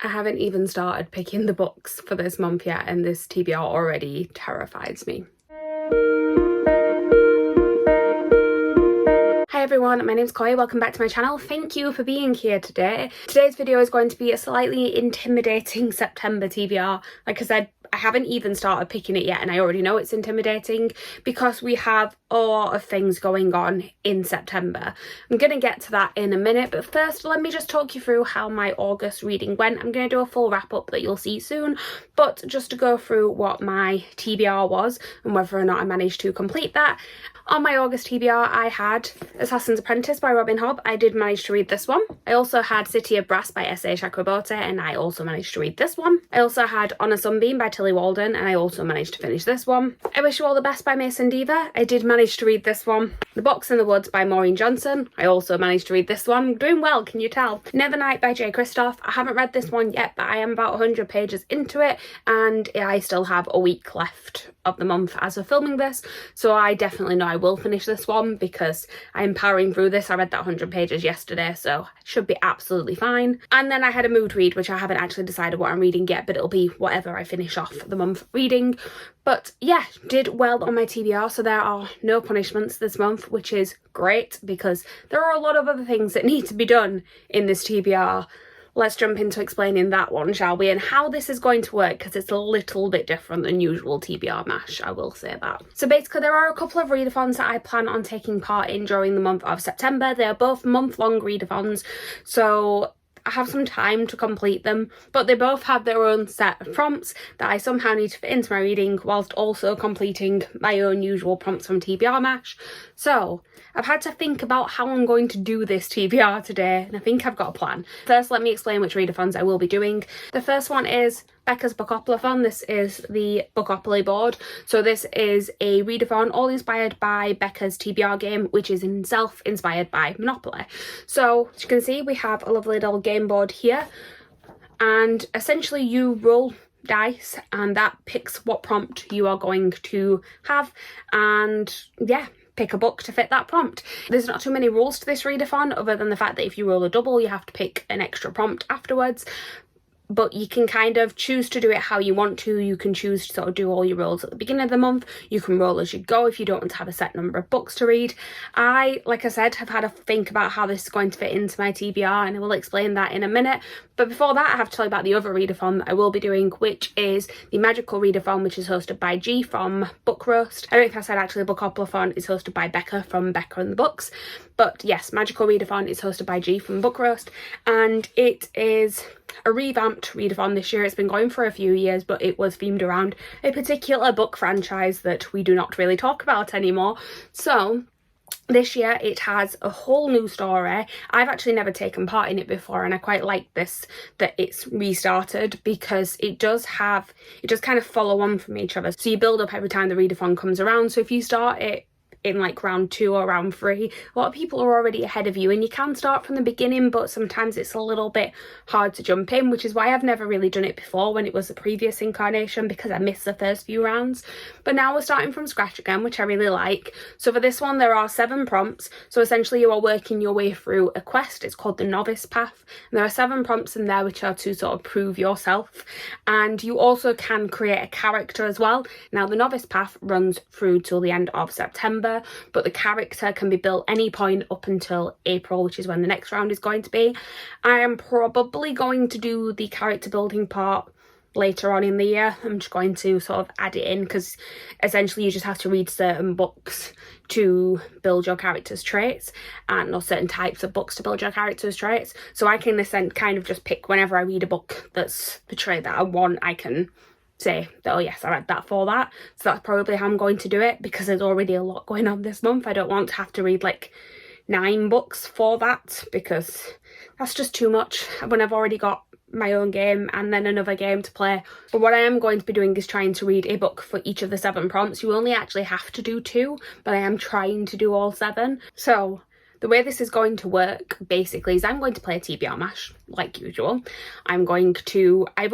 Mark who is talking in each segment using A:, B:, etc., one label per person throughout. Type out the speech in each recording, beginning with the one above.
A: I haven't even started picking the books for this month yet, and this TBR already terrifies me. Hi everyone, my name's Chloe, welcome back to my channel. Thank you for being here today. Today's video is going to be a slightly intimidating September TBR. Like I said, I haven't even started picking it yet and I already know it's intimidating because we have a lot of things going on in September. I'm going to get to that in a minute, but first let me just talk you through how my August reading went. I'm going to do a full wrap up that you'll see soon, but just to go through what my TBR was and whether or not I managed to complete that. On my August TBR, I had Assassin's Apprentice by Robin Hobb. I did manage to read this one. I also had City of Brass by S.A.H. and I also managed to read this one. I also had On a Sunbeam by Tilly Walden, and I also managed to finish this one. I Wish You All the Best by Mason Diva. I did manage to read this one. The Box in the Woods by Maureen Johnson. I also managed to read this one. I'm doing well, can you tell? Nevernight by J. Christoph. I haven't read this one yet, but I am about 100 pages into it, and I still have a week left of the month as of filming this, so I definitely know I will finish this one because I'm powering through this. I read that 100 pages yesterday, so it should be absolutely fine. And then I had a mood read, which I haven't actually decided what I'm reading yet, but it'll be whatever I finish off the month reading. But yeah, did well on my TBR, so there are no punishments this month, which is great because there are a lot of other things that need to be done in this TBR. Let's jump into explaining that one, shall we, and how this is going to work, because it's a little bit different than usual TBR M.A.S.H, I will say that. So basically there are a couple of readathons that I plan on taking part in during the month of September. They are both month-long readathons, so I have some time to complete them, but they both have their own set of prompts that I somehow need to fit into my reading whilst also completing my own usual prompts from TBR M.A.S.H. So I've had to think about how I'm going to do this TBR today, and I think I've got a plan. First, let me explain which readathons I will be doing. The first one is Becca's Bookoplathon. This is the Bookopoly board. So this is a readathon all inspired by Becca's TBR game, which is in itself inspired by Monopoly. So as you can see, we have a lovely little game board here, and essentially you roll dice and that picks what prompt you are going to have, and yeah, pick a book to fit that prompt. There's not too many rules to this readathon other than the fact that if you roll a double you have to pick an extra prompt afterwards, but you can kind of choose to do it how you want to. You can choose to sort of do all your rolls at the beginning of the month. You can roll as you go if you don't want to have a set number of books to read. I, like I said, have had a think about how this is going to fit into my TBR, and I will explain that in a minute. But before that, I have to tell you about the other readathon that I will be doing, which is the Magical Readathon, which is hosted by G from Book Roast. I don't know if I said actually Bookoplathon is hosted by Becca from Becca and the Books, but yes, Magical Readathon is hosted by G from Book Roast, and it is a revamped readathon this year. It's been going for a few years, but it was themed around a particular book franchise that we do not really talk about anymore. So this year it has a whole new story. I've actually never taken part in it before, and I quite like this that it's restarted because it does kind of follow on from each other. So you build up every time the readathon comes around. So if you start it in like round 2 or round 3, a lot of people are already ahead of you, and you can start from the beginning, but sometimes it's a little bit hard to jump in, which is why I've never really done it before when it was the previous incarnation, because I missed the first few rounds. But now we're starting from scratch again, which I really like. So for this one there are 7 prompts, so essentially you are working your way through a quest. It's called the Novice Path, and there are 7 prompts in there which are to sort of prove yourself, and you also can create a character as well. Now the Novice Path runs through till the end of September, but the character can be built any point up until April, which is when the next round is going to be. I am probably going to do the character building part later on in the year. I'm just going to sort of add it in because essentially you just have to read certain books to build your character's traits, and or certain types of books to build your character's traits. So I can kind of just pick whenever I read a book that's the trait that I want, I can say that, oh yes, I read that for that. So that's probably how I'm going to do it, because there's already a lot going on this month. I don't want to have to read like 9 books for that, because that's just too much when I've already got my own game and then another game to play. But what I am going to be doing is trying to read a book for each of the 7 prompts. You only actually have to do 2, but I am trying to do all 7. So the way this is going to work basically is I'm going to play TBR M.A.S.H like usual. I've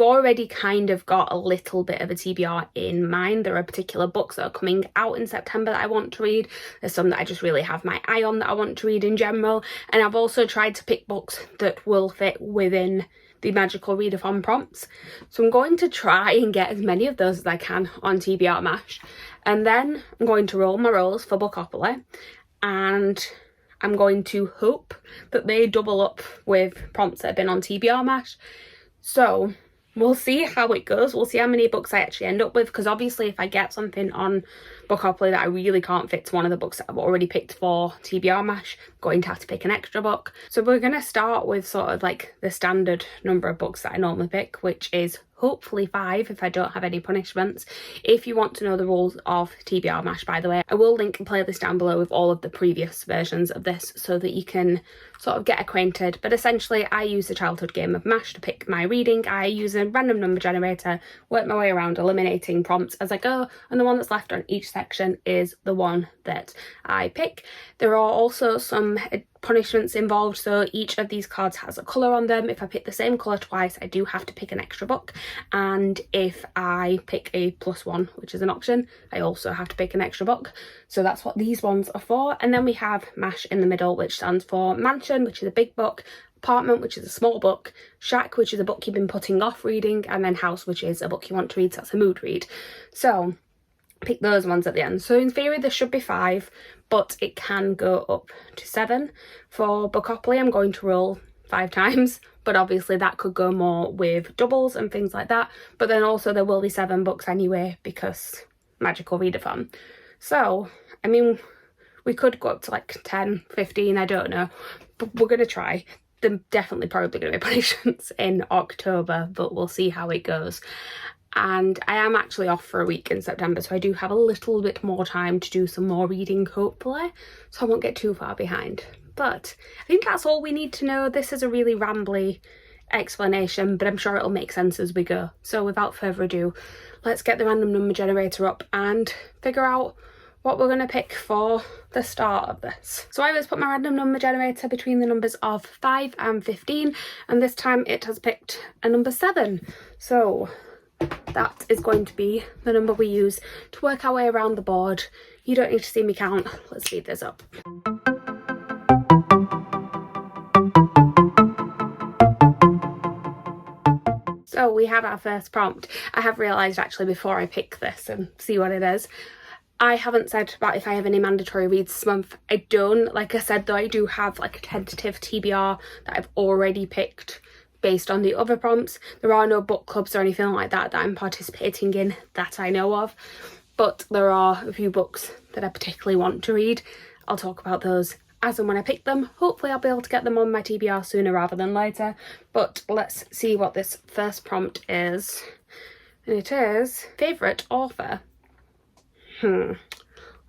A: already kind of got a little bit of a TBR in mind. There are particular books that are coming out in September that I want to read. There's some that I just really have my eye on that I want to read in general. And I've also tried to pick books that will fit within the magical readathon prompts. So I'm going to try and get as many of those as I can on TBR M.A.S.H, and then I'm going to roll my rolls for Bookoplathon, and I'm going to hope that they double up with prompts that have been on TBR M.A.S.H. So we'll see how it goes. We'll see how many books I actually end up with, because obviously if I get something on Bookoplathon that I really can't fit to one of the books that I've already picked for TBR M.A.S.H, I'm going to have to pick an extra book. So we're going to start with sort of like the standard number of books that I normally pick, which is hopefully 5 if I don't have any punishments. If you want to know the rules of TBR M.A.S.H, by the way, I will link a playlist down below with all of the previous versions of this so that you can sort of get acquainted. But essentially I use the childhood game of M.A.S.H to pick my reading. I use a random number generator, work my way around eliminating prompts as I go, and the one that's left on each section is the one that I pick. There are also some punishments involved, so each of these cards has a colour on them. If I pick the same colour twice, I do have to pick an extra book, and if I pick a +1, which is an option, I also have to pick an extra book. So that's what these ones are for. And then we have M.A.S.H in the middle, which stands for Mansion, which is a big book, Apartment, which is a small book, Shack, which is a book you've been putting off reading, and then House, which is a book you want to read, so that's a mood read. So pick those ones at the end. So in theory there should be 5, but it can go up to 7. For Bookoplathon I'm going to roll 5 times, but obviously that could go more with doubles and things like that. But then also there will be 7 books anyway because magical readathon. So I mean, we could go up to like 10, 15, I don't know, but we're going to try. There's definitely probably going to be punishments in October, but we'll see how it goes. And I am actually off for a week in September, so I do have a little bit more time to do some more reading, hopefully, so I won't get too far behind. But I think that's all we need to know. This is a really rambly explanation, but I'm sure it'll make sense as we go. So without further ado, let's get the random number generator up and figure out what we're going to pick for the start of this. So I always put my random number generator between the numbers of 5 and 15, and this time it has picked a number 7. So that is going to be the number we use to work our way around the board. You don't need to see me count. Let's speed this up. So we have our first prompt. I have realised actually before I pick this and see what it is, I haven't said about if I have any mandatory reads this month. I don't. Like I said though, I do have like a tentative TBR that I've already picked based on the other prompts. There are no book clubs or anything like that that I'm participating in that I know of, but there are a few books that I particularly want to read. I'll talk about those as and when I pick them. Hopefully I'll be able to get them on my TBR sooner rather than later, but let's see what this first prompt is. And it is favourite author.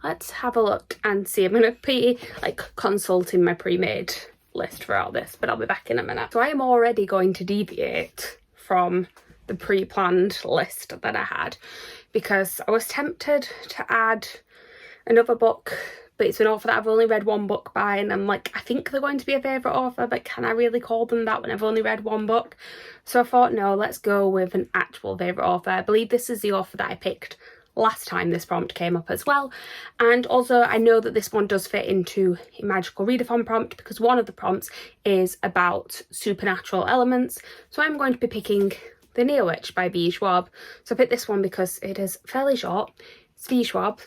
A: Let's have a look and see. I'm going to be like consulting my pre-made list throughout this, but I'll be back in a minute. So I am already going to deviate from the pre-planned list that I had because I was tempted to add another book, but it's an author that I've only read one book by, and I'm like, I think they're going to be a favourite author, but can I really call them that when I've only read one book? So I thought, no, let's go with an actual favourite author. I believe this is the author that I picked last time this prompt came up as well, and also I know that this one does fit into a magical readathon prompt because one of the prompts is about supernatural elements. So I'm going to be picking The M.A.S.H by V. Schwab. So I picked this one because it is fairly short. It's V. Schwab,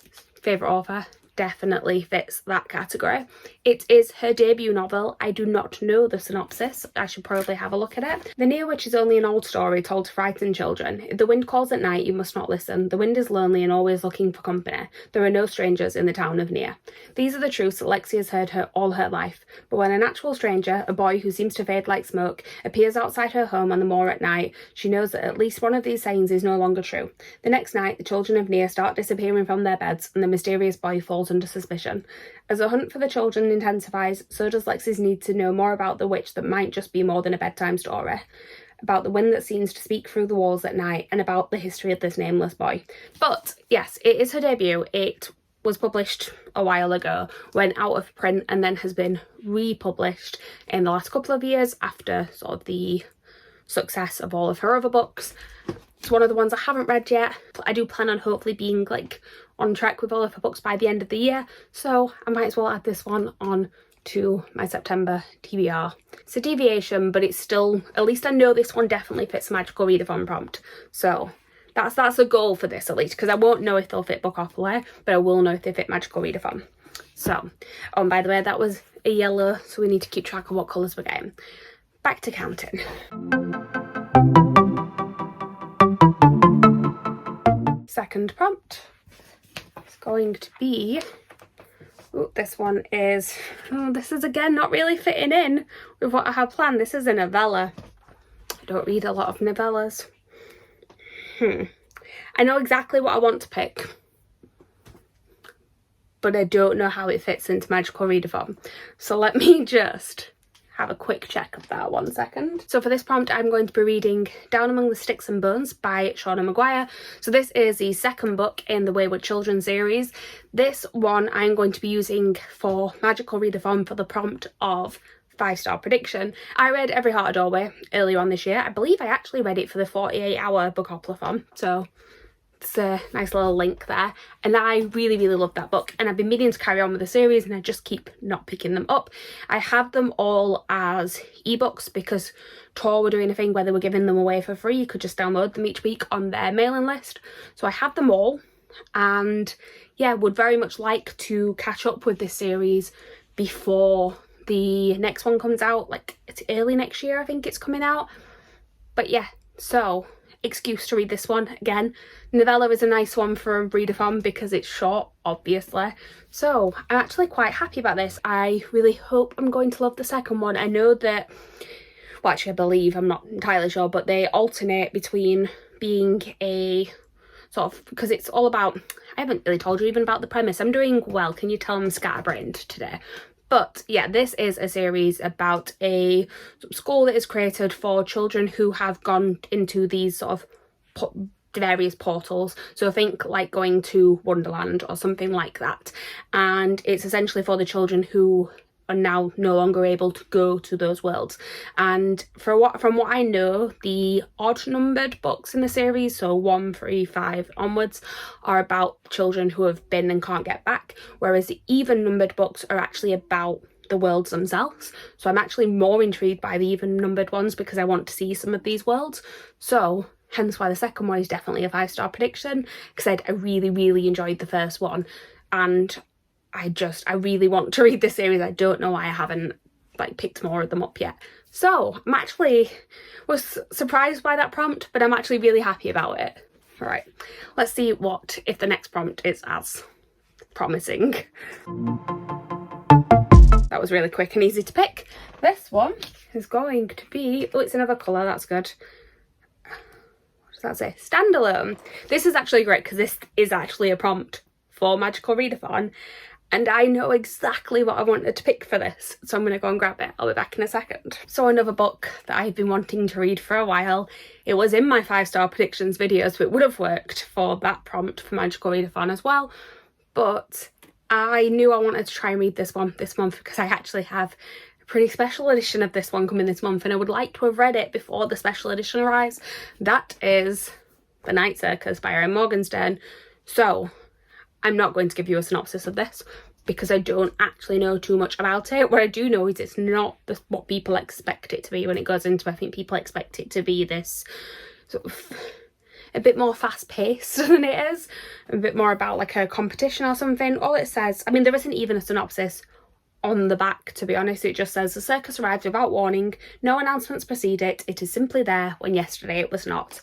A: favourite author, definitely fits that category. It is her debut novel. I do not know the synopsis. I should probably have a look at it. The M.A.S.H is only an old story told to frighten children. If the wind calls at night, you must not listen. The wind is lonely and always looking for company. There are no strangers in the town of Near. These are the truths that Lexi has heard all her life. But when an actual stranger, a boy who seems to fade like smoke, appears outside her home on the moor at night, she knows that at least one of these sayings is no longer true. The next night, the children of Near start disappearing from their beds, and the mysterious boy falls under suspicion. As the hunt for the children intensifies, so does Lexi's need to know more about the witch that might just be more than a bedtime story, about the wind that seems to speak through the walls at night, and about the history of this nameless boy. But yes, it is her debut. It was published a while ago, went out of print, and then has been republished in the last couple of years after sort of the success of all of her other books. It's one of the ones I haven't read yet. I do plan on hopefully being like on track with all of her books by the end of the year, so I might as well add this one on to my September TBR. It's a deviation, but it's still, at least I know this one definitely fits the magical readathon prompt. So that's a goal for this, at least, because I won't know if they'll fit Bookoplathon, but I will know if they fit magical readathon. So, oh, and by the way, that was a yellow, so we need to keep track of what colours we're getting. Back to counting. Second prompt is going to be, oh, this one is, oh, this is again not really fitting in with what I had planned. This is a novella. I don't read a lot of novellas. I know exactly what I want to pick, but I don't know how it fits into magical readathon. So let me just have a quick check of that 1 second. So for this prompt, I'm going to be reading Down Among the Sticks and Bones by Shauna Maguire. So this is the second book in the Wayward Children series. This one I'm going to be using for magical readathon for the prompt of 5-star prediction. I read Every Heart a Doorway earlier on this year. I believe I actually read it for the 48-hour Bookoplathon, so it's a nice little link there. And I really, really love that book, and I've been meaning to carry on with the series and I just keep not picking them up. I have them all as ebooks because Tor were doing a thing where they were giving them away for free. You could just download them each week on their mailing list. So I have them all, and yeah, would very much like to catch up with this series before the next one comes out. Like, it's early next year I think it's coming out. But yeah, so excuse to read this one again. Novella is a nice one for a readathon because it's short, obviously. So I'm actually quite happy about this. I really hope I'm going to love the second one. I know that, well, actually I believe, I'm not entirely sure, but they alternate between being a sort of, because it's all about, I haven't really told you even about the premise. I'm doing well, can you tell I'm scatterbrained today? But yeah, this is a series about a school that is created for children who have gone into these sort of various portals. So I think like going to Wonderland or something like that. And it's essentially for the children who are now no longer able to go to those worlds. And from what I know, the odd numbered books in the series, so 1, 3, 5 onwards, are about children who have been and can't get back, whereas the even numbered books are actually about the worlds themselves. So I'm actually more intrigued by the even numbered ones because I want to see some of these worlds. So hence why the second one is definitely a 5-star prediction, because I really, really enjoyed the first one, and I really want to read this series. I don't know why I haven't like picked more of them up yet. So I'm actually was surprised by that prompt, but I'm actually really happy about it. All right, let's see if the next prompt is as promising. That was really quick and easy to pick. This one is going to be, oh, it's another colour, that's good. What does that say? Standalone. This is actually great because this is actually a prompt for magical readathon, and I know exactly what I wanted to pick for this, so I'm going to go and grab it. I'll be back in a second. So another book that I've been wanting to read for a while. It was in my 5-star predictions video, so it would have worked for that prompt for magical readathon as well, but I knew I wanted to try and read this one this month because I actually have a pretty special edition of this one coming this month, and I would like to have read it before the special edition arrives. That is The Night Circus by Erin Morgenstern. So I'm not going to give you a synopsis of this because I don't actually know too much about it. What I do know is it's not what people expect it to be when it goes into. I think people expect it to be this sort of a bit more fast-paced than it is, a bit more about like a competition or something. All it says, I mean, there isn't even a synopsis on the back, to be honest. It just says the circus arrived without warning, no announcements precede it, it is simply there when yesterday it was not.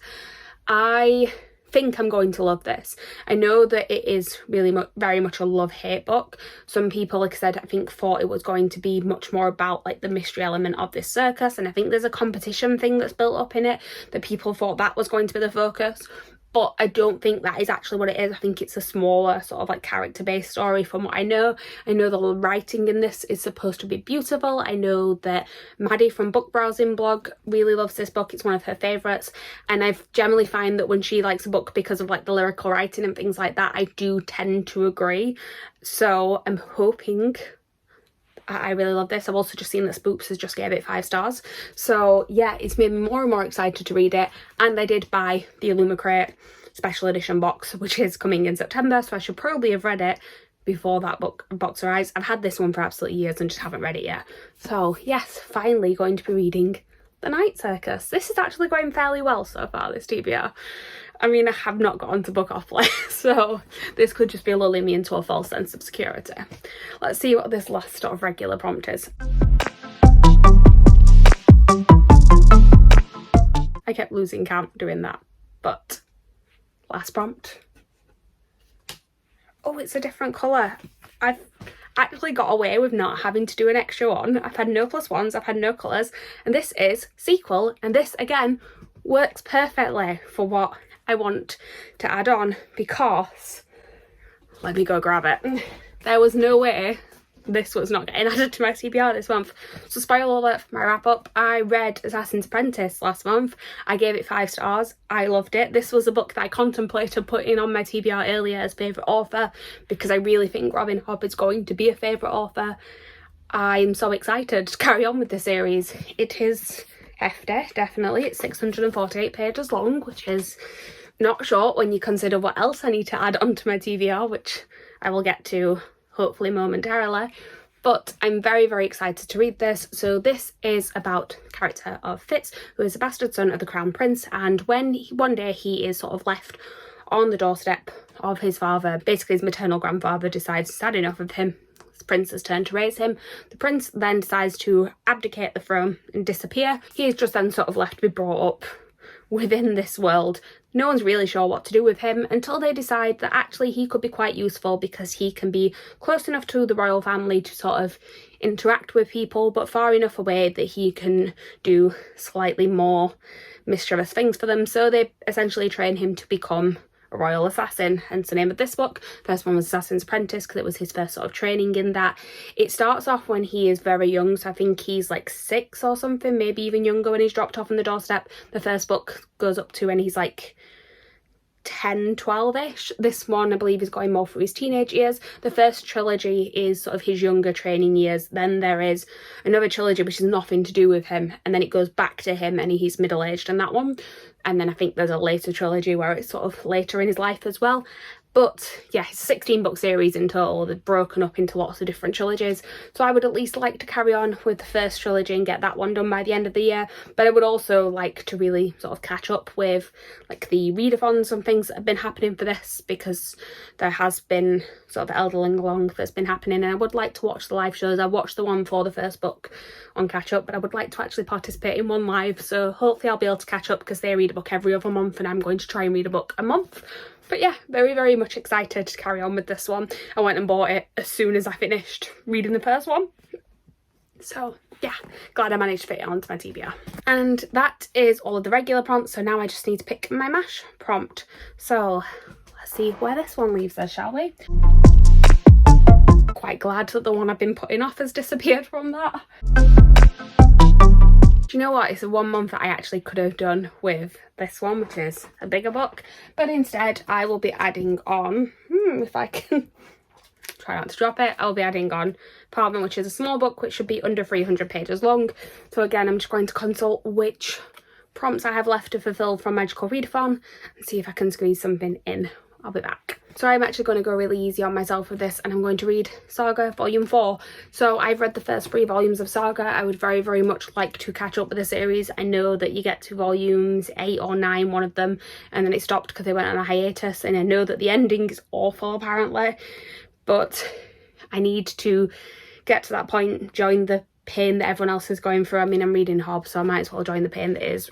A: I think I'm going to love this. I know that it is really very much a love-hate book. Some people, like I said, I think thought it was going to be much more about like the mystery element of this circus, and I think there's a competition thing that's built up in it that people thought that was going to be the focus. But I don't think that is actually what it is. I think it's a smaller sort of like character-based story from what I know. I know the writing in this is supposed to be beautiful. I know that Maddie from Book Browsing Blog really loves this book. It's one of her favourites. And I generally find that when she likes a book because of like the lyrical writing and things like that, I do tend to agree. So I'm hoping I really love this. I've also just seen that Spooks has just gave it 5 stars. So yeah, it's made me more and more excited to read it. And I did buy the Illumicrate special edition box, which is coming in September, so I should probably have read it before that box arrives. I've had this one for absolutely years and just haven't read it yet. So yes, finally going to be reading The Night Circus. This is actually going fairly well so far, this TBR. I mean, I have not got onto Bookoplathon, so this could just be lulling me into a false sense of security. Let's see what this last sort of regular prompt is. I kept losing count doing that, but last prompt. Oh, it's a different colour. I've actually got away with not having to do an extra one. I've had no +1s, I've had no colours, and this is sequel, and this again works perfectly for what I want to add on, because let me go grab it. There was no way this was not getting added to my TBR this month. So spoiler alert for my wrap up, I read Assassin's Apprentice last month. I gave it 5 stars. I loved it. This was a book that I contemplated putting on my TBR earlier as favourite author, because I really think Robin Hobb is going to be a favourite author. I'm so excited to carry on with the series. It is hefty, definitely. It's 648 pages long, which is not short when you consider what else I need to add onto my TBR, which I will get to hopefully momentarily. But I'm very, very excited to read this. So this is about the character of Fitz, who is a bastard son of the Crown Prince, and when one day he is sort of left on the doorstep of his father, basically his maternal grandfather decides it's had enough of him. It's the prince's turn to raise him. The prince then decides to abdicate the throne and disappear. He is just then sort of left to be brought up within this world. No one's really sure what to do with him until they decide that actually he could be quite useful, because he can be close enough to the royal family to sort of interact with people, but far enough away that he can do slightly more mischievous things for them. So they essentially train him to become a royal assassin, hence the name of this book. First one was Assassin's Apprentice because it was his first sort of training in that. It starts off when he is very young, so I think he's like 6 or something, maybe even younger when he's dropped off on the doorstep. The first book goes up to when he's like 10, 12-ish. This one, I believe, is going more through his teenage years. The first trilogy is sort of his younger training years. Then there is another trilogy which has nothing to do with him, and then it goes back to him and he's middle-aged in that one. And then I think there's a later trilogy where it's sort of later in his life as well. But yeah, it's a 16-book series in total. They're broken up into lots of different trilogies. So I would at least like to carry on with the first trilogy and get that one done by the end of the year. But I would also like to really sort of catch up with like the readathons and things that have been happening for this, because there has been sort of elderling along that's been happening, and I would like to watch the live shows. I watched the one for the first book on catch up, but I would like to actually participate in one live. So hopefully I'll be able to catch up, because they read a book every other month and I'm going to try and read a book a month. But yeah, very, very much excited to carry on with this one. I went and bought it as soon as I finished reading the first one. So yeah, glad I managed to fit it onto my TBR. And that is all of the regular prompts. So now I just need to pick my M.A.S.H prompt. So let's see where this one leaves us, shall we? Quite glad that the one I've been putting off has disappeared from that. Do you know what? It's the 1 month that I actually could have done with this one, which is a bigger book. But instead, I will be adding on, if I can try not to drop it, I'll be adding on Parliament, which is a small book, which should be under 300 pages long. So again, I'm just going to consult which prompts I have left to fulfill from Magical Readathon and see if I can squeeze something in. I'll be back. So I'm actually going to go really easy on myself with this, and I'm going to read Saga Volume 4. So I've read the first 3 volumes of Saga. I would very, very much like to catch up with the series. I know that you get to volumes 8 or 9, one of them, and then it stopped because they went on a hiatus, and I know that the ending is awful apparently, but I need to get to that point, join the pain that everyone else is going through. I mean, I'm reading Hobb, so I might as well join the pain that is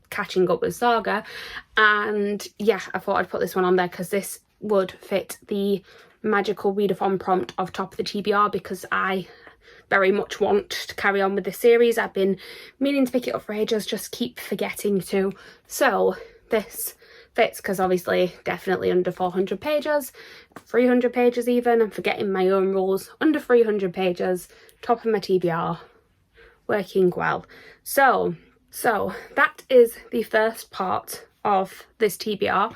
A: catching up with Saga. And yeah, I thought I'd put this one on there because this would fit the Magical Readathon prompt of top of the TBR, because I very much want to carry on with this series. I've been meaning to pick it up for ages, just keep forgetting to. So this fits because obviously definitely under 400 pages, 300 pages even. I'm forgetting my own rules. Under 300 pages, top of my TBR, working well. So that is the first part of this TBR.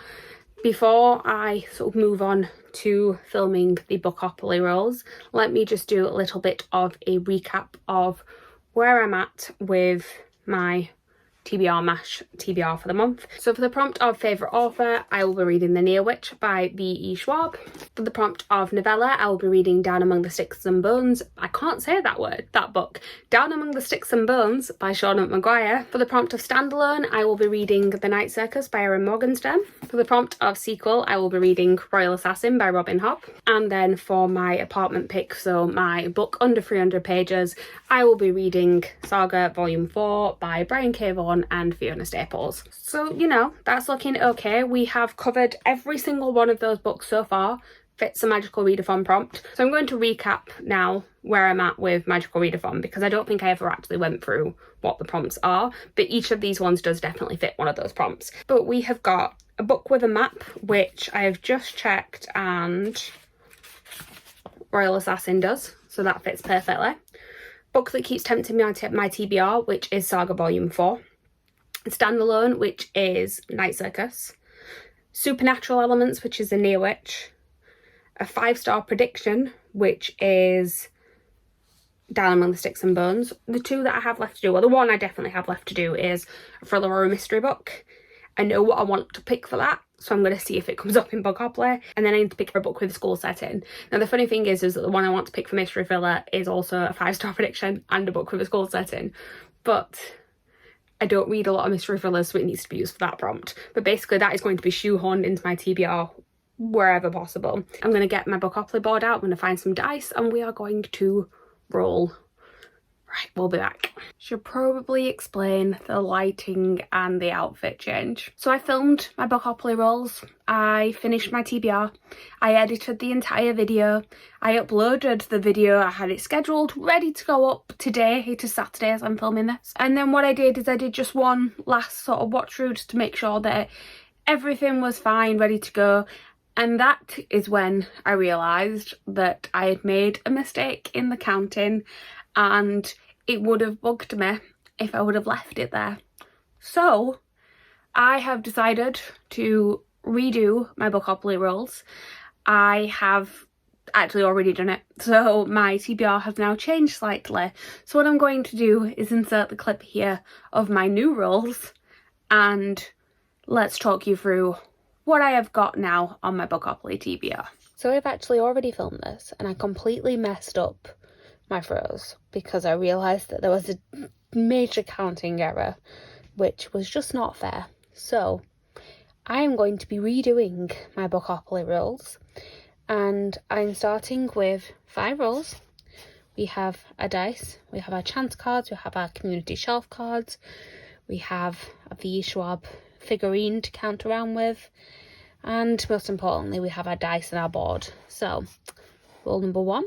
A: Before I sort of move on to filming the Bookopoly rolls, let me just do a little bit of a recap of where I'm at with my TBR M.A.S.H TBR for the month. So for the prompt of favourite author, I will be reading The Near Witch by B.E. Schwab. For the prompt of novella, I will be reading Down Among the Sticks and Bones. I can't say that book. Down Among the Sticks and Bones by Shauna Maguire. For the prompt of standalone, I will be reading The Night Circus by Erin Morgenstern. For the prompt of sequel, I will be reading Royal Assassin by Robin Hobb. And then for my apartment pick, so my book under 300 pages, I will be reading Saga Volume 4 by Brian K. Vaughan and Fiona Staples. So, you know, that's looking okay. We have covered every single one of those books so far. Fits a magical readathon prompt. So I'm going to recap now where I'm at with magical readathon, because I don't think I ever actually went through what the prompts are, but each of these ones does definitely fit one of those prompts. But we have got a book with a map, which I have just checked, and Royal Assassin does, so that fits perfectly. Book that keeps tempting me on my TBR, which is Saga Volume 4. Standalone, which is Night Circus. Supernatural Elements, which is The Near Witch. A 5-star prediction, which is Down Among the Sticks and Bones. The two that I have left to do, well, the one I definitely have left to do is a thriller or a mystery book. I know what I want to pick for that, so I'm going to see if it comes up in Bookoplathon, and then I need to pick a book with a school setting. Now, the funny thing is that the one I want to pick for mystery thriller is also a 5-star prediction and a book with a school setting, but I don't read a lot of mystery thrillers, so it needs to be used for that prompt. But basically, that is going to be shoehorned into my TBR wherever possible. I'm going to get my Bookoplathon board out, I'm going to find some dice, and we are going to roll. Right, we'll be back. Should probably explain the lighting and the outfit change. So I filmed my Bookoplathon rolls, I finished my TBR, I edited the entire video, I uploaded the video, I had it scheduled, ready to go up today. It is Saturday as I'm filming this. And then what I did is I did just one last sort of watch through just to make sure that everything was fine, ready to go. And that is when I realised that I had made a mistake in the counting, and it would have bugged me if I would have left it there. So I have decided to redo my Bookoplathon rolls. I have actually already done it, so my TBR has now changed slightly. So what I'm going to do is insert the clip here of my new rolls, and let's talk you through what I have got now on my Bookoplathon TBR. So I've actually already filmed this, and I completely messed up my throws because I realised that there was a major counting error, which was just not fair. So I am going to be redoing my Bookoplathon rolls, and I'm starting with 5 rolls. We have a dice, we have our chance cards, we have our community shelf cards, we have a V. Schwab figurine to count around with, and most importantly we have our dice and our board. So roll number 1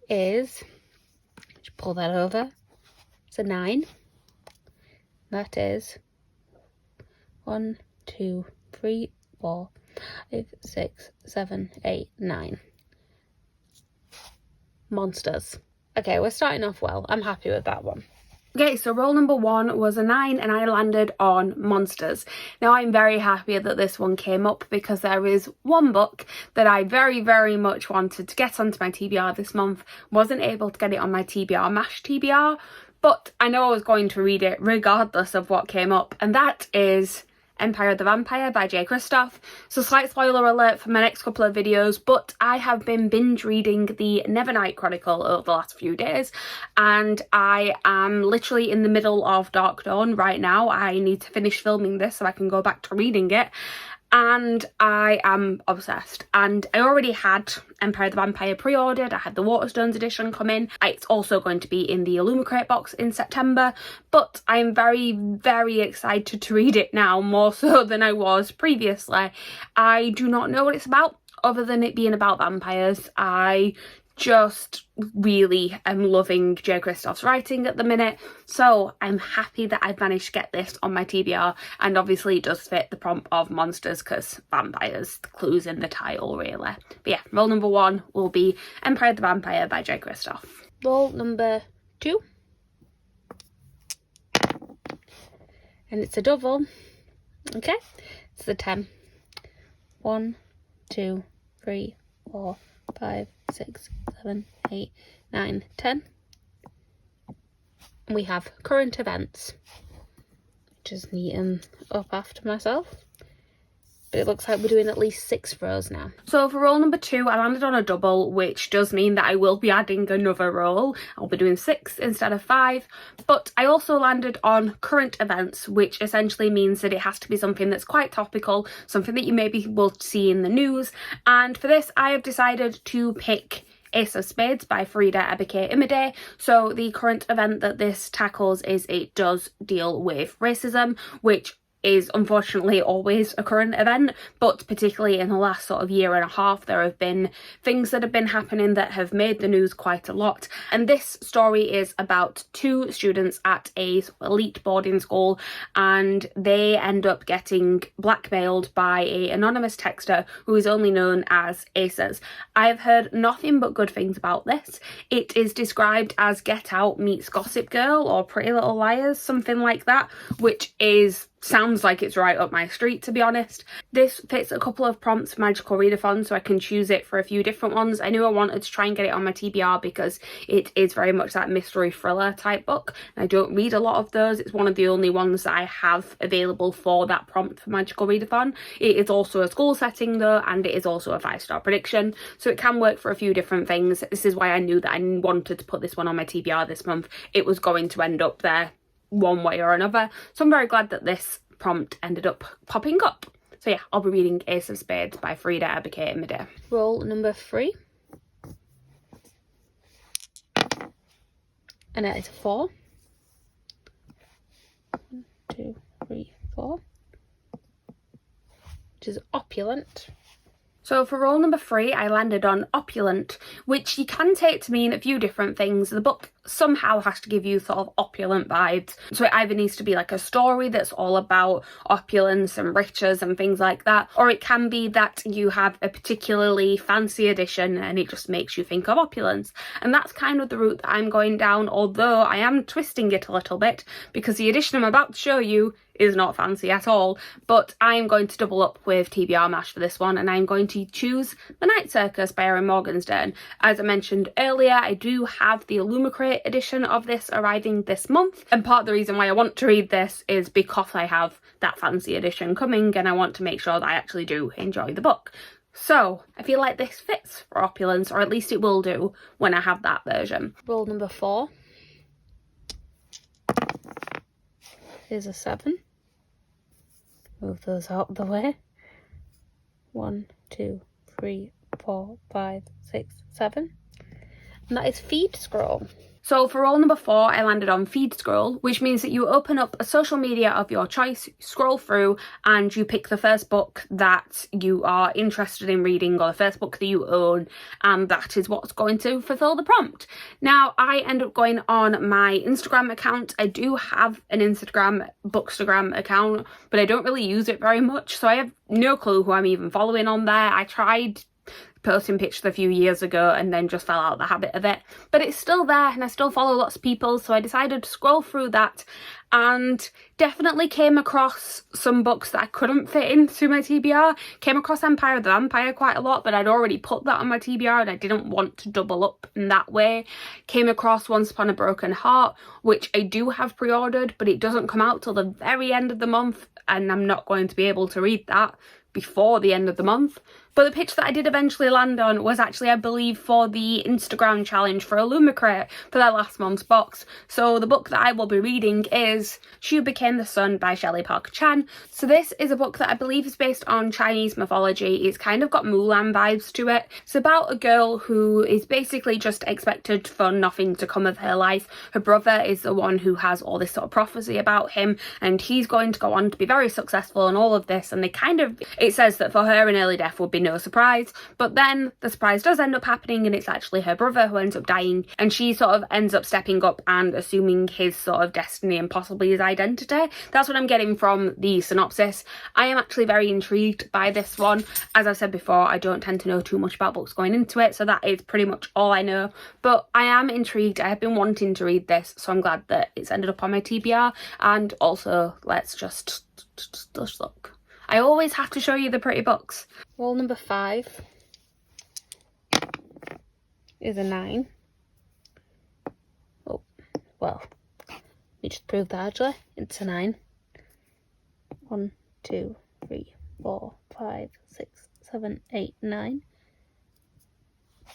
A: is, just pull that over, it's a 9. That is 1, 2, 3, 4, 5, 6, 7, 8, 9. Monsters. Okay, we're starting off well. I'm happy with that one. Okay, so roll number 1 was a 9 and I landed on monsters. Now I'm very happy that this one came up because there is one book that I very, very much wanted to get onto my TBR this month. Wasn't able to get it on my TBR M.A.S.H TBR, but I know I was going to read it regardless of what came up, and that is Empire of the Vampire by J. Kristoff. So slight spoiler alert for my next couple of videos, but I have been binge reading the Nevernight Chronicle over the last few days, and I am literally in the middle of Dark Dawn right now. I need to finish filming this so I can go back to reading it, and I am obsessed. And I already had Empire of the Vampire pre-ordered. I had the Waterstones edition come in. It's also going to be in the Illumicrate box in September, but I am very, very excited to read it now, more so than I was previously. I do not know what it's about other than it being about vampires. I just really am loving J. Kristoff's writing at the minute, so I'm happy that I've managed to get this on my TBR, and obviously it does fit the prompt of monsters because vampires, the clues in the title really. But yeah, roll number 1 will be Empire of the Vampire by J. Kristoff. Roll number 2, and it's a double. Okay, it's the 10. 1, 2, 3, 4, 5, 6, 7, 8, 9, 10. we have current events. Just neat them up after myself. But it looks like we're doing at least 6 rows now. So for roll number 2, I landed on a double, which does mean that I will be adding another roll. I'll be doing 6 instead of 5. But I also landed on current events, which essentially means that it has to be something that's quite topical, something that you maybe will see in the news. And for this, I have decided to pick Ace of Spades by Readathon. So the current event that this tackles is it does deal with racism, which is unfortunately always a current event, but particularly in the last sort of year and a half there have been things that have been happening that have made the news quite a lot. And this story is about 2 students at a elite boarding school, and they end up getting blackmailed by an anonymous texter who is only known as Aces. I've heard nothing but good things about this. It is described as Get Out meets Gossip Girl or Pretty Little Liars, something like that, which sounds like it's right up my street, to be honest. This fits a couple of prompts for Magical Readathon, so I can choose it for a few different ones. I knew I wanted to try and get it on my TBR because it is very much that mystery thriller type book. I don't read a lot of those. It's one of the only ones that I have available for that prompt for Magical Readathon. It is also a school setting though, and it is also a 5-star prediction, so it can work for a few different things. This is why I knew that I wanted to put this one on my TBR this month. It was going to end up there one way or another, so I'm very glad that this prompt ended up popping up. So yeah, I'll be reading Ace of Spades by Readathon. Roll number 3, and that is a 4. 1, 2, 3, 4, which is Opulent. So for roll number 3, I landed on Opulent, which you can take to mean a few different things. The book somehow has to give you sort of opulent vibes. So it either needs to be like a story that's all about opulence and riches and things like that, or it can be that you have a particularly fancy edition and it just makes you think of opulence. And that's kind of the route that I'm going down, although I am twisting it a little bit because the edition I'm about to show you is not fancy at all. But I'm going to double up with TBR M.A.S.H for this one, and I'm going to choose The Night Circus by Erin Morgenstern. As I mentioned earlier, I do have the Illumicrate edition of this arriving this month, and part of the reason why I want to read this is because I have that fancy edition coming and I want to make sure that I actually do enjoy the book. So I feel like this fits for Opulence, or at least it will do when I have that version. Roll number 4 is a 7. Move those out of the way. 1, 2, 3, 4, 5, 6, 7. And that is Feed Scroll. So for roll number 4, I landed on Feed Scroll, which means that you open up a social media of your choice, scroll through, and you pick the first book that you are interested in reading, or the first book that you own, and that is what's going to fulfill the prompt. Now, I end up going on my Instagram account. I do have an Instagram, Bookstagram account, but I don't really use it very much, so I have no clue who I'm even following on there. I tried posting pictures a few years ago and then just fell out of the habit of it, but it's still there and I still follow lots of people, so I decided to scroll through that and definitely came across some books that I couldn't fit into my TBR. Came across Empire of the Vampire quite a lot, but I'd already put that on my TBR and I didn't want to double up in that way. Came across Once Upon a Broken Heart, which I do have pre-ordered, but it doesn't come out till the very end of the month and I'm not going to be able to read that before the end of the month. But the pitch that I did eventually land on was actually, I believe, for the Instagram challenge for Illumicrate for their last month's box. So the book that I will be reading is She Became the Sun by Shelley Parker Chan. So this is a book that I believe is based on Chinese mythology. It's kind of got Mulan vibes to it. It's about a girl who is basically just expected for nothing to come of her life. Her brother is the one who has all this sort of prophecy about him, and he's going to go on to be very successful and all of this, and it says that for her an early death would be no surprise, but then the surprise does end up happening and it's actually her brother who ends up dying, and she sort of ends up stepping up and assuming his sort of destiny and possibly his identity. That's what I'm getting from the synopsis. I am actually very intrigued by this one. As I've said before, I don't tend to know too much about books going into it, so that is pretty much all I know, but I am intrigued. I have been wanting to read this, so I'm glad that it's ended up on my TBR. And also, let's just look. I always have to show you the pretty books. Roll number 5 is a 9. Oh, well, me just prove that actually. It's a 9. 1, 2, 3, 4, 5, 6, 7, 8, 9.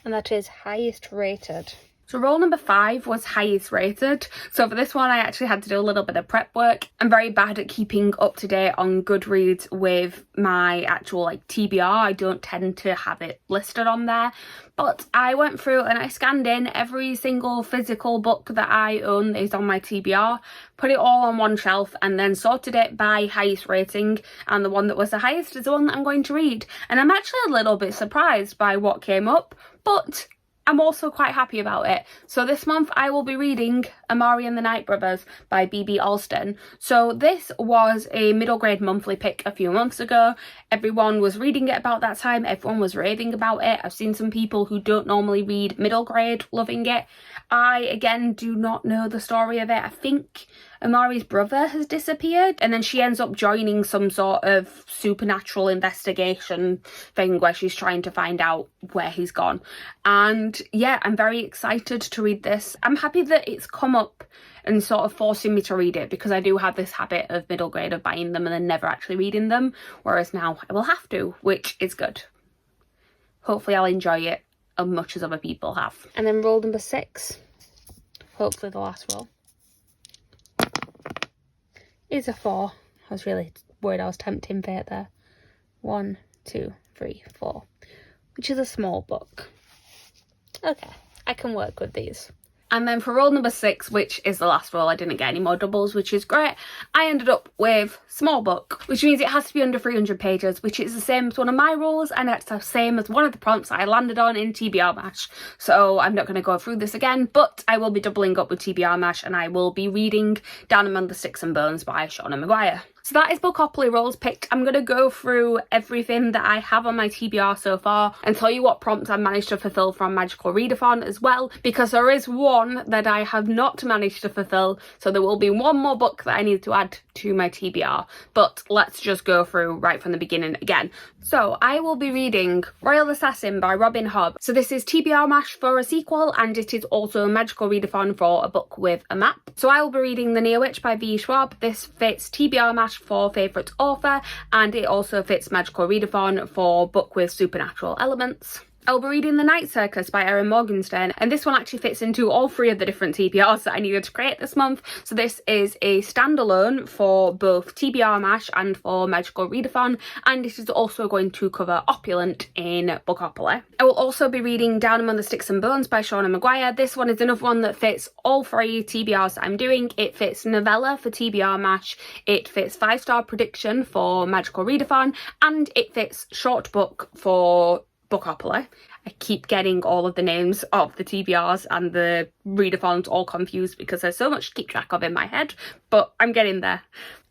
A: And that is highest rated. So role number 5 was highest rated. So for this one, I actually had to do a little bit of prep work. I'm very bad at keeping up to date on Goodreads with my actual TBR. I don't tend to have it listed on there. But I went through and I scanned in every single physical book that I own that is on my TBR, put it all on one shelf and then sorted it by highest rating. And the one that was the highest is the one that I'm going to read. And I'm actually a little bit surprised by what came up, but I'm also quite happy about it. So this month I will be reading M.A.S.H and the Night Brothers by B.B. Alston. So this was a middle grade monthly pick a few months ago. Everyone was reading it about that time. Everyone was raving about it. I've seen some people who don't normally read middle grade loving it. I, again, do not know the story of it. I think M.A.S.H's brother has disappeared and then she ends up joining some sort of supernatural investigation thing where she's trying to find out where he's gone. And yeah, I'm very excited to read this. I'm happy that it's come up and sort of forcing me to read it, because I do have this habit of middle grade of buying them and then never actually reading them, whereas now I will have to, which is good. Hopefully I'll enjoy it as much as other people have. And then roll number 6, hopefully the last roll, is a 4. I was really worried I was tempting fate there. 1, 2, 3, 4, which is a small book. Okay, I can work with these. And then for roll number 6, which is the last roll, I didn't get any more doubles, which is great. I ended up with small book, which means it has to be under 300 pages, which is the same as one of my rolls, and it's the same as one of the prompts I landed on in TBR M.A.S.H. So I'm not going to go through this again, but I will be doubling up with TBR M.A.S.H. and I will be reading Down Among the Sticks and Bones by Shauna Maguire. So that is Bookopoly rolls picked. I'm going to go through everything that I have on my TBR so far and tell you what prompts I've managed to fulfill from Magical Readathon as well, because there is one that I have not managed to fulfill, so there will be one more book that I need to add to my TBR. But let's just go through right from the beginning again. So I will be reading Royal Assassin by Robin Hobb. So this is TBR M.A.S.H for a sequel, and it is also Magical Readathon for a book with a map. So I will be reading The Near Witch by V. Schwab. This fits TBR M.A.S.H for favourite author, and it also fits Magical Readathon for book with supernatural elements. I'll be reading The Night Circus by Erin Morgenstern, and this one actually fits into all 3 of the different TBRs that I needed to create this month. So this is a standalone for both TBR M.A.S.H and for Magical Readathon, and it is also going to cover Opulent in Bookopoly. I will also be reading Down Among the Sticks and Bones by Shauna Maguire. This one is another one that fits all 3 TBRs that I'm doing. It fits novella for TBR M.A.S.H, it fits 5-star prediction for Magical Readathon, and it fits short book for Bookopoly. I keep getting all of the names of the TBRs and the readathons all confused because there's so much to keep track of in my head, but I'm getting there.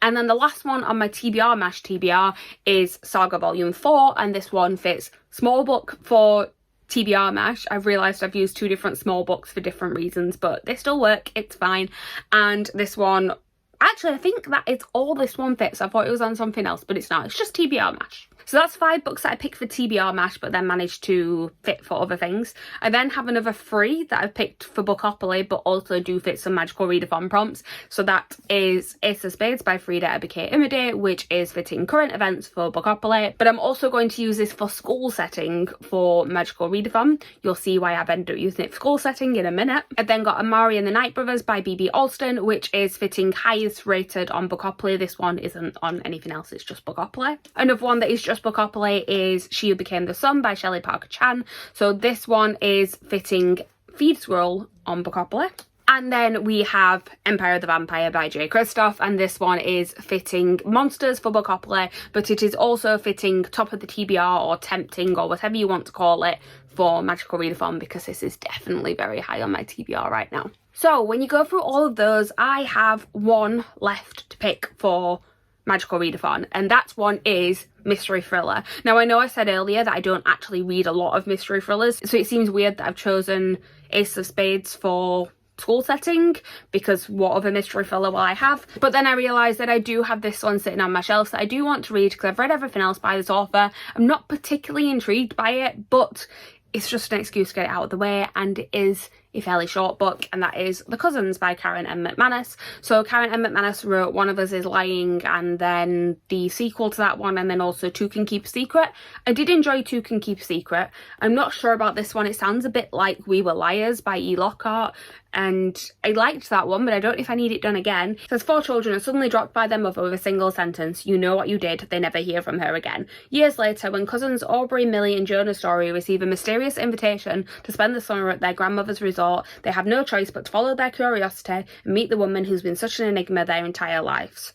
A: And then the last one on my TBR M.A.S.H TBR is Saga Volume 4, and this one fits small book for TBR M.A.S.H. I've realised I've used 2 different small books for different reasons, but they still work, it's fine. And this one, actually I think that it's all this one fits. I thought it was on something else, but it's not. It's just TBR M.A.S.H. So that's 5 books that I picked for TBR M.A.S.H but then managed to fit for other things. I then have another 3 that I've picked for Bookopoly but also do fit some Magical Readathon prompts. So that is Ace of Spades by Frida Ebike Imade, which is fitting current events for Bookopoly. But I'm also going to use this for school setting for Magical Readathon. You'll see why I've ended up using it for school setting in a minute. I've then got M.A.S.H and the Night Brothers by B.B. Alston, which is fitting highest rated on Bookopoly. This one isn't on anything else, it's just Bookopoly. Another one that is just Bookopoly is She Who Became the Sun by Shelley Parker Chan. So this one is fitting Feed Scroll on Bookopoly. And then we have Empire of the Vampire by J. Kristoff, and this one is fitting Monsters for Bookopoly, but it is also fitting Top of the TBR or Tempting or whatever you want to call it for Magical Readathon, because this is definitely very high on my TBR right now. So when you go through all of those, I have 1 left to pick for Magical Readathon, and that one is mystery thriller. Now I know I said earlier that I don't actually read a lot of mystery thrillers, so it seems weird that I've chosen Ace of Spades for school setting, because what other mystery thriller will I have? But then I realised that I do have this one sitting on my shelf that I do want to read because I've read everything else by this author. I'm not particularly intrigued by it, but it's just an excuse to get it out of the way, and it is a fairly short book, and that is The Cousins by Karen M. McManus. So Karen M. McManus wrote One of Us is Lying, and then the sequel to that one, and then also Two Can Keep a Secret. I did enjoy Two Can Keep a Secret. I'm not sure about this one. It sounds a bit like We Were Liars by E. Lockhart, and I liked that one, but I don't know if I need it done again. It says 4 children are suddenly dropped by their mother with a single sentence: "You know what you did." They never hear from her again. Years later, when cousins Aubrey, Millie and Jonah Story receive a mysterious invitation to spend the summer at their grandmother's resort, they have no choice but to follow their curiosity and meet the woman who's been such an enigma their entire lives.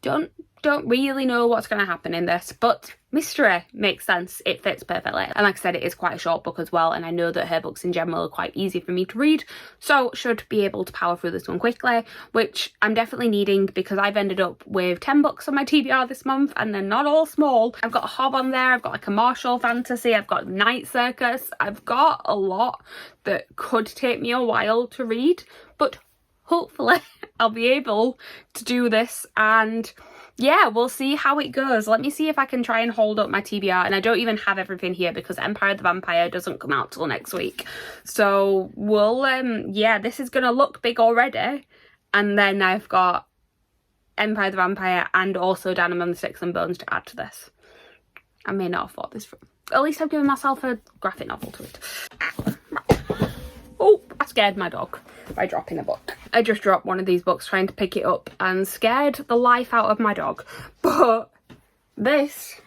A: Don't really know what's going to happen in this, but mystery makes sense. It fits perfectly. And like I said, it is quite a short book as well, and I know that her books in general are quite easy for me to read, so should be able to power through this one quickly, which I'm definitely needing because I've ended up with 10 books on my TBR this month, and they're not all small. I've got a Hob on there, I've got like a Marshall fantasy, I've got Night Circus, I've got a lot that could take me a while to read, but hopefully I'll be able to do this, and yeah, we'll see how it goes. Let me see if I can try and hold up my TBR, and I don't even have everything here because Empire the Vampire doesn't come out till next week. So we'll, yeah, this is going to look big already, and then I've got Empire the Vampire and also Danum and the Sticks and Bones to add to this. I may not have thought this through. At least I've given myself a graphic novel to it. Oh, I scared my dog by dropping a book. I just dropped one of these books trying to pick it up and scared the life out of my dog. But this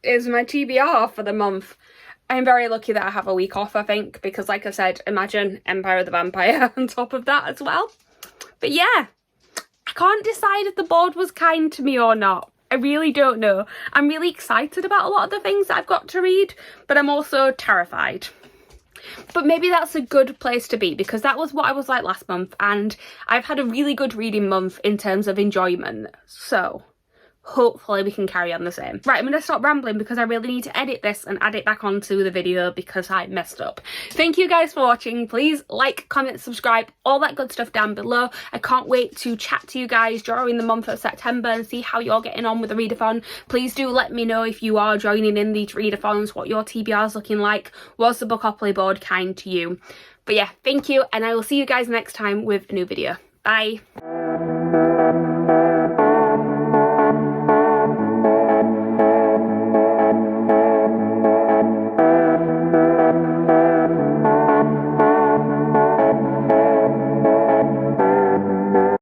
A: is my TBR for the month. I'm very lucky that I have a week off, I think, because like I said, imagine Empire of the Vampire on top of that as well. But yeah, I can't decide if the board was kind to me or not. I really don't know. I'm really excited about a lot of the things that I've got to read, but I'm also terrified. But maybe that's a good place to be, because that was what I was like last month, and I've had a really good reading month in terms of enjoyment, so hopefully we can carry on the same. Right, I'm going to stop rambling because I really need to edit this and add it back onto the video because I messed up. Thank you guys for watching. Please like, comment, subscribe, all that good stuff down below. I can't wait to chat to you guys during the month of September and see how you're getting on with the readathon. Please do let me know if you are joining in these readathons, what your TBR is looking like. Was the Bookopoly board kind to you? But yeah, thank you, and I will see you guys next time with a new video. Bye.